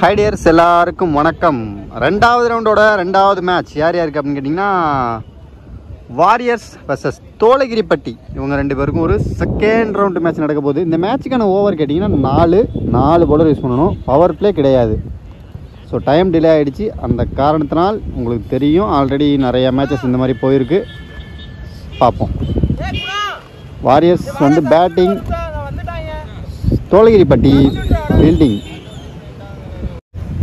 ஹைடியர்ஸ் எல்லாருக்கும் வணக்கம். ரெண்டாவது ரவுண்டோட ரெண்டாவது மேட்ச் யார் யாருக்கு அப்படின்னு கேட்டிங்கன்னா வாரியர்ஸ் வர்சஸ் தோலகிரிப்பட்டி. இவங்க ரெண்டு பேருக்கும் ஒரு செகண்ட் ரவுண்டு மேட்ச் நடக்க போகுது. இந்த மேட்சுக்கான ஓவர் கேட்டிங்கன்னா நாலு பவுலர் யூஸ் பண்ணணும். பவர் பிளே கிடையாது. ஸோ டைம் டிலே ஆகிடுச்சு. அந்த காரணத்தினால் உங்களுக்கு தெரியும் ஆல்ரெடி நிறையா மேட்சஸ் இந்த மாதிரி போயிருக்கு. பார்ப்போம். வாரியர்ஸ் வந்து பேட்டிங், தோலகிரிப்பட்டி ஃபீல்டிங்.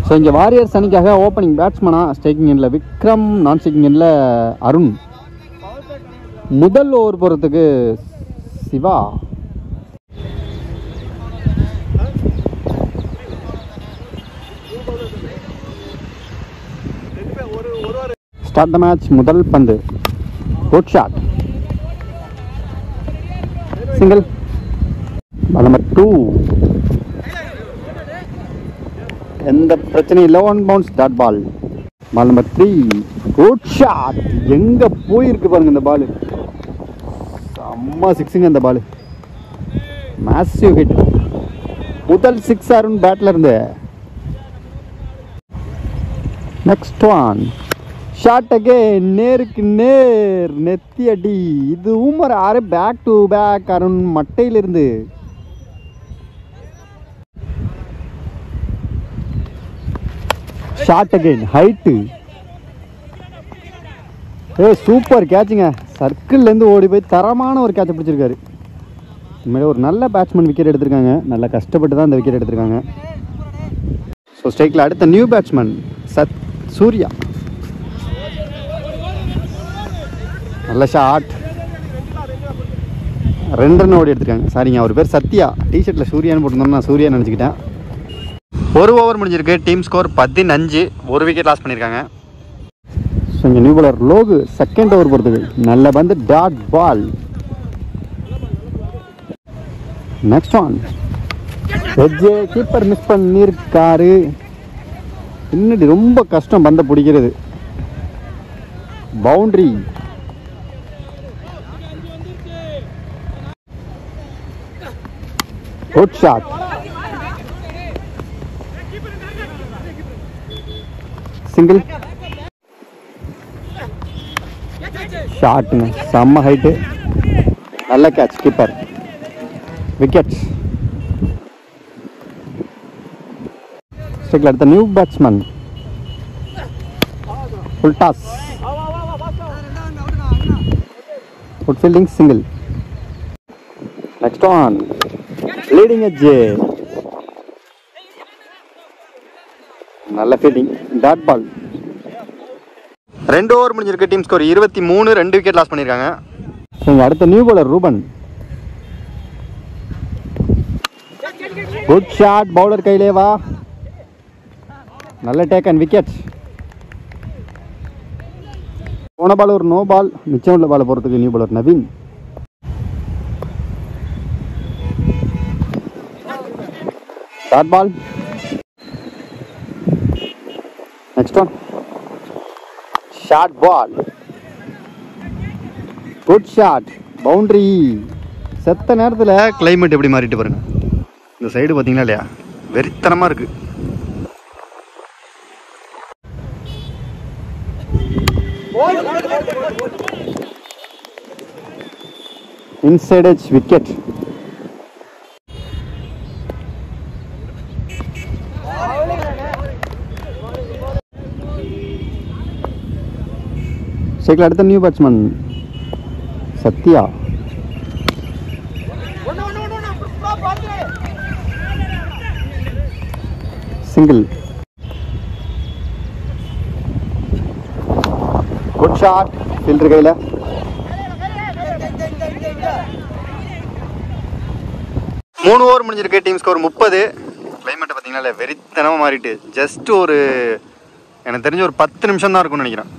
ஸோ இங்கே வாரியர்ஸ் அணிக்காக ஓப்பனிங் பேட்ஸ்மனாக ஸ்ட்ரைக்கிங் எண்டில் விக்ரம், நான் ஸ்ட்ரைக்கிங் எண்டில் அருண். முதல் ஓவர் போகிறதுக்கு சிவா. Start the match. முதல் பந்து good shot, single. Ball number 2. எந்த பிரச்சனையும் இல்லை. 1 bounce dot ball. Ball number 3 good shot. எங்கே போயிருக்கு பாருங்க இந்த பால். செம்ம சிக்ஸுங்க இந்த பால். Massive hit. முதல் 6 அருண் பேட்டில் இருந்து. Next one shot again. நேருக்கு நேர் நெத்தி அடி. இதுவும் ஒரு 6 பேக் டு பேக் அருண் மட்டையிலிருந்து. Shot again height. சூப்பர் கேட்சுங்க. சர்க்கிள்லேருந்து ஓடி போய் தரமான ஒரு கேட்சை பிடிச்சிருக்காரு. உண்மையிலே ஒரு நல்ல பேட்ஸ்மேன் விக்கெட் எடுத்திருக்காங்க. நல்லா கஷ்டப்பட்டு தான் இந்த விக்கெட் எடுத்திருக்காங்க. ஸோ ஸ்ட்ரைக்கில் அடுத்த நியூ பேட்ஸ்மேன் சூர்யா. நல்ல ஷாட். 2 ரன் ஓடி எடுத்திருக்காங்க. சாரிங்க, அவர் பேர் சத்யா. டிஷர்ட்டில் சூர்யான்னு போட்டிருந்தோம், நான் சூர்யா நினச்சிக்கிட்டேன். ஒரு ஓவர் முடிஞ்சிருக்கு. Team score 15. ஒரு விக்கெட் லாஸ் பண்ணியிருக்காங்க. ஸோ இங்கே new bowler Logu second over போகிறதுக்கு. நல்ல பந்து dot ball. Next one edge. Keeper miss பண்ணியிருக்காரு. பின்னாடி ரொம்ப கஷ்டம் பந்தை பிடிக்கிறது. பவுண்டரி. Good shot. சிங்கிள். ஷாட்டுங்க, செம்ம ஹைட்டு. நல்ல கேட்ச். Keeper wicket. ஸ்ட்ரைக்கில் அடுத்த new batsman full toss. Good fielding. Single. Next one leading edge. நல்ல ஃபீல்டிங் டாட் பால். 2 ஓவர் முடிஞ்சிருக்கு. Team score 23. 2 விக்கெட் லாஸ் பண்ணியிருக்காங்க. அடுத்த new bowler Ruban. Good shot. Bowler கையிலே வா. நல்ல டேக் அண்ட் விக்கெட். போன பால் ஒரு நோ பால். மிச்சம் உள்ள பால் போகிறதுக்கு new bowler Naveen. Dot ball. Next one short ball. Good shot. Boundary. செத்த நேரத்தில் கிளைமேட் எப்படி மாறிட்டு பாருங்க. இந்த சைடு பார்த்தீங்களா இல்லையா, வெறித்தனமாக இருக்கு. Inside edge wicket. ஸ்ட்ரைக்கில் அடுத்த new batsman Sathya. Single. Good shot. Fielder கையில். மூணு ஓவர் முடிஞ்சிருக்கு. Team score 30. கிளைமேட்டை பார்த்தீங்கன்னா வெறித்தனமாக மாறிட்டு ஜஸ்ட் ஒரு எனக்கு தெரிஞ்ச ஒரு 10 நிமிஷம் தான் இருக்கும்னு நினைக்கிறேன்.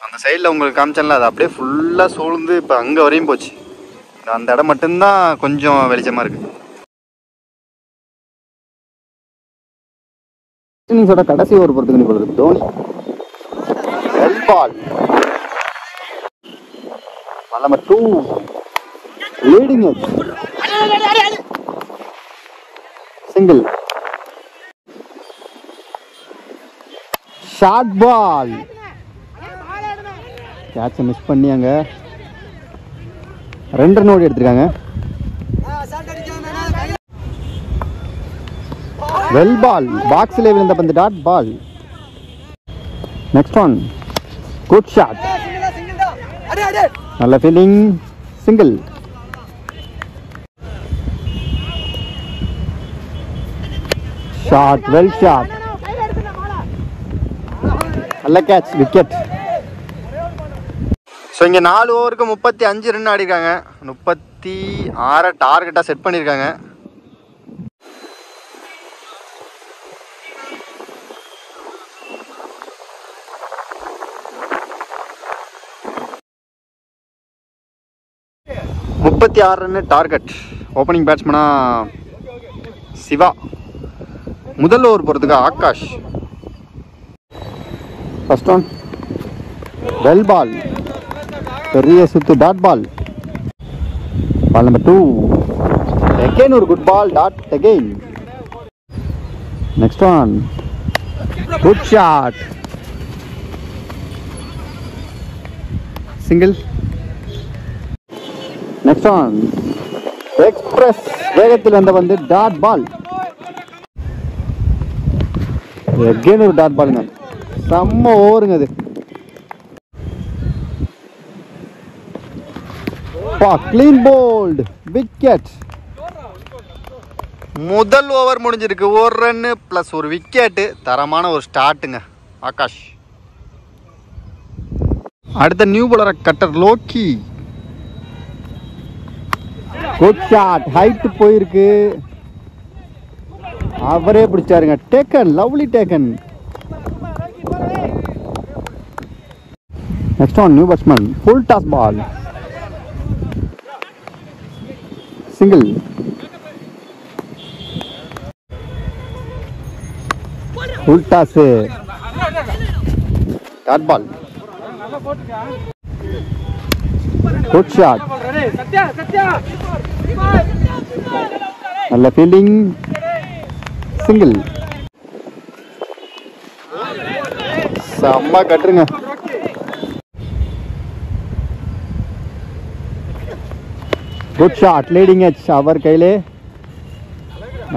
அந்த சைடில் உங்களுக்கு காமிச்சல, அது அப்படியே ஃபுல்லாக சூழ்ந்து இப்போ அங்கே வரையும் போச்சு. அந்த இடம் மட்டும்தான் கொஞ்சம் வெளிச்சமாக இருக்குது. இன்னிங்ஸோட கடைசி ஓவர் பொறுத்துக்கு நிற்பது Dhoni. Well ball. Number 2 leading it. Single. Short ball, கேட்சை மிஸ் பண்ணி அங்கே 2 ரன் ஓடி எடுத்திருக்காங்க. வெல் பால், பாக்ஸில் விழுந்த பந்து dot ball. Next one, good shot, நல்ல fielding, single. Shot, well shot, நல்ல கேட்ச், விக்கெட். ஸோ இங்கே 4 ஓவருக்கு 35 ரன் ஆடிருக்காங்க. 36 டார்கெட்டாக செட் பண்ணியிருக்காங்க. Run target. ஓப்பனிங் பேட்ஸ்மனா சிவா, முதல் ஓவர் போகிறதுக்கு Akash. First one, well ball, பெரிய சுத்து, dot ball. Ball number 2, again ஒரு good ball, dot again. Next one, good shot, single. Next one, express வேகத்தில் வந்த வந்து டாட் பால். அகைன் ஒரு டாட் பாலுங்க, செம்ம ஓவருங்க அது. Clean bolt, wicket. முதல் ஓவர் முடிஞ்சிருக்கு. 1 ரன் பிளஸ் ஒரு விக்கெட்டு. தரமான ஒரு ஸ்டார்ட்டுங்க ஆகாஷ். அடுத்த new bowler cutter Lokki. Good shot, height போயிருக்கு, அவரே பிடிச்சாருங்க. Taken, lovely taken. Next one, new batsman, full toss ball, single. Full toss, dot ball. Good shot, நல்ல ஃபீல்டிங், சிங்கிள். செம்ம கட்டுருங்க. குட் ஷாட், லீடிங் எட்ஜ், அவர் கையிலே.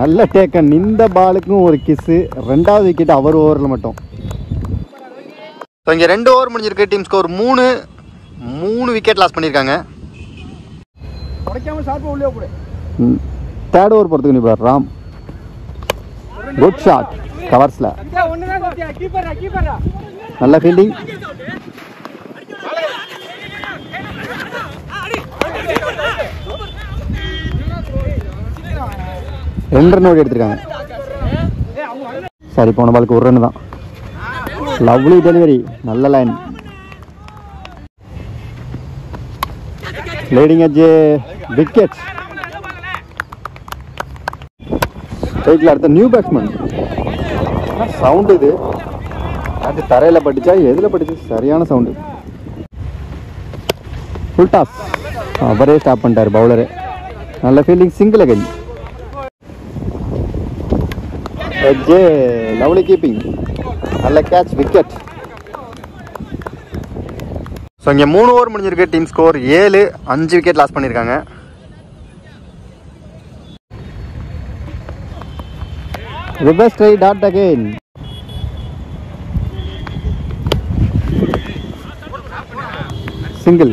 நல்ல டேக்கன். இந்த பாலுக்கும் ஒரு கிஸ்ஸு. 2வது விக்கெட் அவர் ஓவரில் மட்டும். ஸோ இங்கே 2 ஓவர் முடிஞ்சிருக்கு. டீம் ஸ்கோர் 3 விக்கெட் லாஸ் பண்ணியிருக்காங்க. 3rd ஓவர் போகிறதுக்கு நீ ராம். குட் ஷாட், கவர்ஸில், நல்ல ஃபீல்டிங். ரெண்டு ரன் ஓடி எடுத்திருக்காங்க. சரி, போன பாலுக்கு 1 ரன் தான். லவ்லி டெலிவரி, நல்ல லைன். Leading edge, wicket. அடுத்த நியூ பேட்ஸ்மேன். சவுண்டு இது, அது தரையில் பட்டுச்சா எதில் பட்டுச்சு? சரியான சவுண்டு. ஃபுல் டாஸ், அவரே ஸ்டாப் பண்ணிட்டார் பவுலரு. நல்ல fielding, single again. Edge, lovely keeping, நல்ல கேட்ச், விக்கெட். ஸோ இங்கே 3 ஓவர் முடிஞ்சிருக்கு. டீம் ஸ்கோர் 7, 5 விக்கெட் லாஸ் பண்ணியிருக்காங்க. Reverse try, dot again. Single,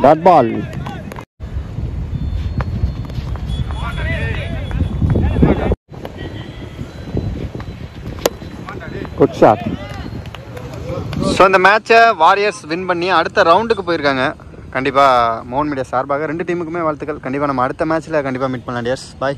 dot ball. Good shot. So இந்த மேட்சை வாரியர்ஸ் வின் பண்ணி அடுத்த ரவுண்டுக்கு போயிருக்காங்க. கண்டிப்பாக மோகன் மீடியா சார்பாக 2 டீமுக்குமே வாழ்த்துக்கள். கண்டிப்பாக நம்ம அடுத்த மேட்ச்சில் கண்டிப்பாக மீட் பண்ணலாம் டியர்ஸ். பாய்.